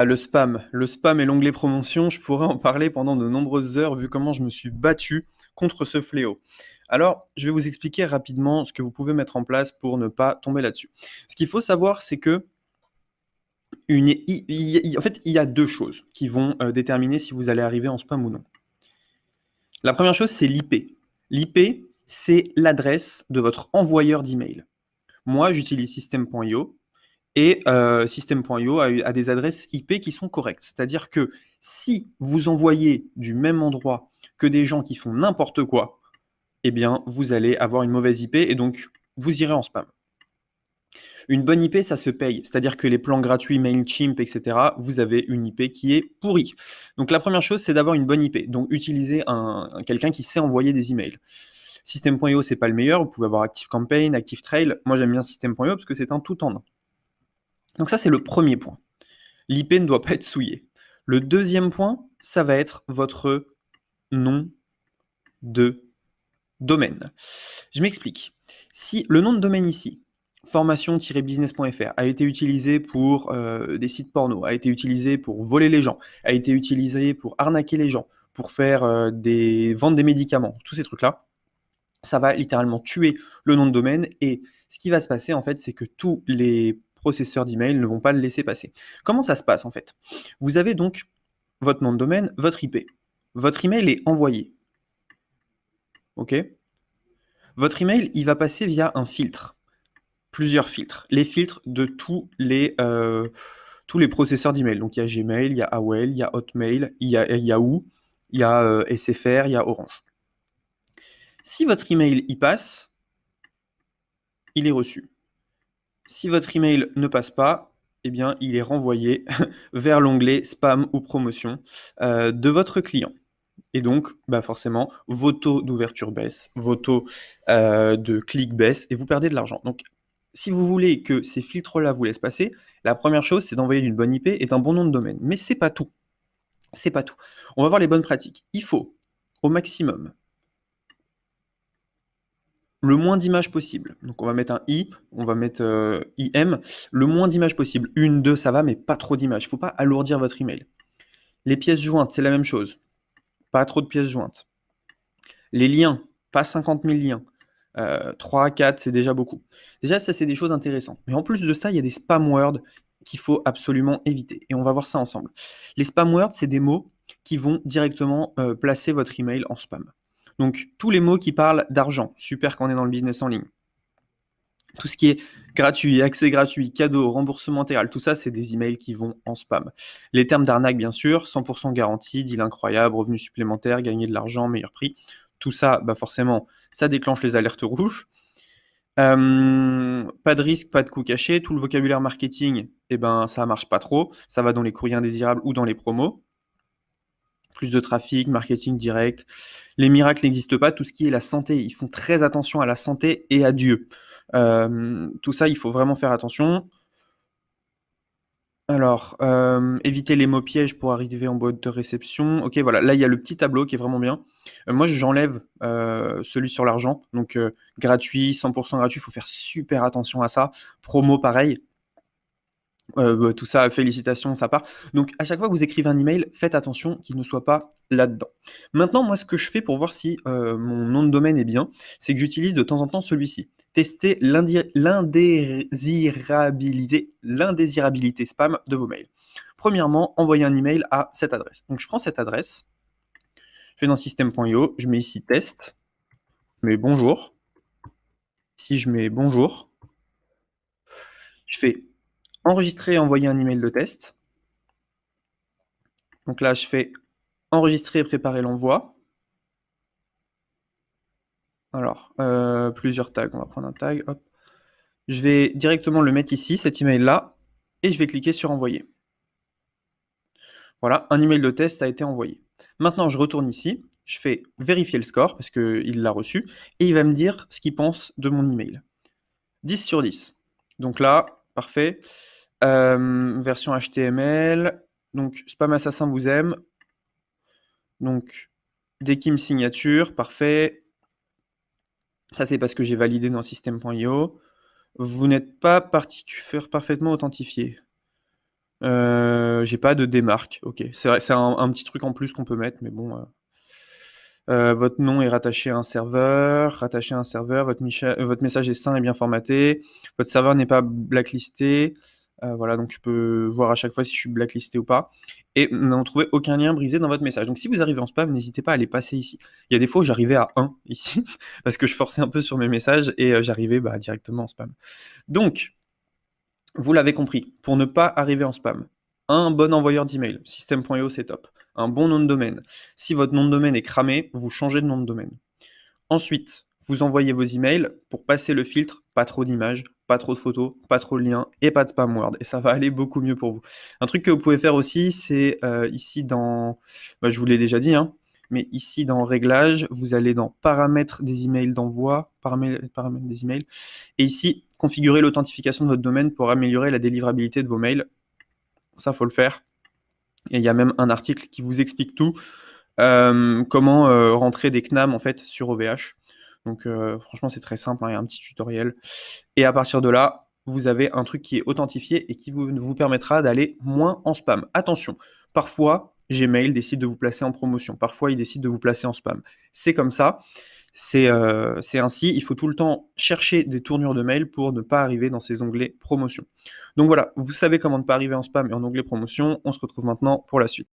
Ah, le spam et l'onglet promotion, je pourrais en parler pendant de nombreuses heures vu comment je me suis battu contre ce fléau. Alors, je vais vous expliquer rapidement ce que vous pouvez mettre en place pour ne pas tomber là-dessus. Ce qu'il faut savoir, c'est que en fait, il y a deux choses qui vont déterminer si vous allez arriver en spam ou non. La première chose, c'est l'IP. L'IP, c'est l'adresse de votre envoyeur d'email. Moi, j'utilise System.io et System.io a des adresses IP qui sont correctes. C'est-à-dire que si vous envoyez du même endroit que des gens qui font n'importe quoi, eh bien, vous allez avoir une mauvaise IP et donc vous irez en spam. Une bonne IP, ça se paye. C'est-à-dire que les plans gratuits, Mailchimp, etc., vous avez une IP qui est pourrie. Donc la première chose, c'est d'avoir une bonne IP. Donc utilisez quelqu'un qui sait envoyer des emails. System.io, c'est pas le meilleur. Vous pouvez avoir ActiveCampaign, ActiveTrail. Moi, j'aime bien System.io parce que c'est un tout en un. Donc ça, c'est le premier point. L'IP ne doit pas être souillé. Le deuxième point, ça va être votre nom de domaine. Je m'explique. Si le nom de domaine ici, formation-business.fr, a été utilisé pour des sites porno, a été utilisé pour voler les gens, a été utilisé pour arnaquer les gens, pour faire vendre des médicaments, tous ces trucs-là, ça va littéralement tuer le nom de domaine et ce qui va se passer en fait, c'est que tous les processeurs d'email ne vont pas le laisser passer. Comment ça se passe en fait? Vous avez donc votre nom de domaine, votre IP. Votre email est envoyé. OK? Votre email, il va passer via un filtre, plusieurs filtres. Les filtres de tous les processeurs d'email. Donc il y a Gmail, il y a AOL, il y a Hotmail, il y a Yahoo, il y a SFR, il y a Orange. Si votre email y passe, il est reçu. Si votre email ne passe pas, eh bien, il est renvoyé vers l'onglet spam ou promotion de votre client. Et donc, bah forcément, vos taux d'ouverture baissent, vos taux de clic baissent et vous perdez de l'argent. Donc, si vous voulez que ces filtres-là vous laissent passer, la première chose, c'est d'envoyer d'une bonne IP et d'un bon nom de domaine. Mais c'est pas tout. C'est pas tout. On va voir les bonnes pratiques. Il faut, au maximum, le moins d'images possible. Donc on va mettre un i, on va mettre im, le moins d'images possible. Une, deux, ça va, mais pas trop d'images. Il ne faut pas alourdir votre email. Les pièces jointes, c'est la même chose. Pas trop de pièces jointes. Les liens, pas 50 000 liens. 3 à 4, c'est déjà beaucoup. Déjà, ça, c'est des choses intéressantes. Mais en plus de ça, il y a des spam words qu'il faut absolument éviter. Et on va voir ça ensemble. Les spam words, c'est des mots qui vont directement placer votre email en spam. Donc, tous les mots qui parlent d'argent, super quand on est dans le business en ligne. Tout ce qui est gratuit, accès gratuit, cadeau, remboursement intégral, tout ça, c'est des emails qui vont en spam. Les termes d'arnaque, bien sûr, 100% garantie, deal incroyable, revenus supplémentaires, gagner de l'argent, meilleur prix. Tout ça, bah forcément, ça déclenche les alertes rouges. Pas de risque, pas de coût caché. Tout le vocabulaire marketing, eh ben, ça marche pas trop. Ça va dans les courriers indésirables ou dans les promos. Plus de trafic, marketing direct. Les miracles n'existent pas. Tout ce qui est la santé, ils font très attention à la santé et à Dieu. Tout ça, il faut vraiment faire attention. Alors, éviter les mots pièges pour arriver en boîte de réception. Ok, voilà, là il y a le petit tableau qui est vraiment bien. Moi, j'enlève celui sur l'argent. Donc, gratuit, 100% gratuit, il faut faire super attention à ça. Promo, pareil. Bah, tout ça, félicitations, ça part. Donc, à chaque fois que vous écrivez un email, faites attention qu'il ne soit pas là-dedans. Maintenant, moi, ce que je fais pour voir si mon nom de domaine est bien, c'est que j'utilise de temps en temps celui-ci. Tester l'indésirabilité spam de vos mails. Premièrement, envoyez un email à cette adresse. Donc, je prends cette adresse, je vais dans system.io, je mets ici test, je mets bonjour. Si je mets bonjour, je fais enregistrer et envoyer un email de test. Donc là, je fais enregistrer et préparer l'envoi. Alors, plusieurs tags. On va prendre un tag. Hop. Je vais directement le mettre ici, cet email-là, et je vais cliquer sur envoyer. Voilà, un email de test a été envoyé. Maintenant, je retourne ici, je fais vérifier le score parce qu'il l'a reçu, et il va me dire ce qu'il pense de mon email. 10 sur 10. Donc là, parfait. Version HTML. Donc, Spam Assassin vous aime. Donc, Dekim signature, parfait. Ça, c'est parce que j'ai validé dans system.io. Vous n'êtes pas parfaitement authentifié. J'ai pas de démarque. Ok, c'est vrai, c'est un petit truc en plus qu'on peut mettre, mais bon. Votre nom est rattaché à un serveur, votre message est sain et bien formaté, votre serveur n'est pas blacklisté. Voilà, donc je peux voir à chaque fois si je suis blacklisté ou pas. Et nous n'avons trouvé aucun lien brisé dans votre message. Donc si vous arrivez en spam, n'hésitez pas à les passer ici. Il y a des fois où j'arrivais à 1 ici, parce que je forçais un peu sur mes messages et j'arrivais directement en spam. Donc, vous l'avez compris, pour ne pas arriver en spam, un bon envoyeur d'email, system.io c'est top. Un bon nom de domaine. Si votre nom de domaine est cramé, vous changez de nom de domaine. Ensuite, vous envoyez vos emails pour passer le filtre, pas trop d'images, pas trop de photos, pas trop de liens et pas de spam word. Et ça va aller beaucoup mieux pour vous. Un truc que vous pouvez faire aussi, c'est ici dans, je vous l'ai déjà dit, hein, mais ici dans Réglages, vous allez dans Paramètres des emails d'envoi, paramètres des emails, et ici, configurer l'authentification de votre domaine pour améliorer la délivrabilité de vos mails. Ça, faut le faire. Et il y a même un article qui vous explique tout. Comment rentrer des CNAM en fait sur OVH. Donc franchement c'est très simple, hein, il y a un petit tutoriel. Et à partir de là, vous avez un truc qui est authentifié et qui vous permettra d'aller moins en spam. Attention, parfois Gmail décide de vous placer en promotion, parfois il décide de vous placer en spam. C'est comme ça, c'est ainsi, il faut tout le temps chercher des tournures de mail pour ne pas arriver dans ces onglets promotion. Donc voilà, vous savez comment ne pas arriver en spam et en onglet promotion, on se retrouve maintenant pour la suite.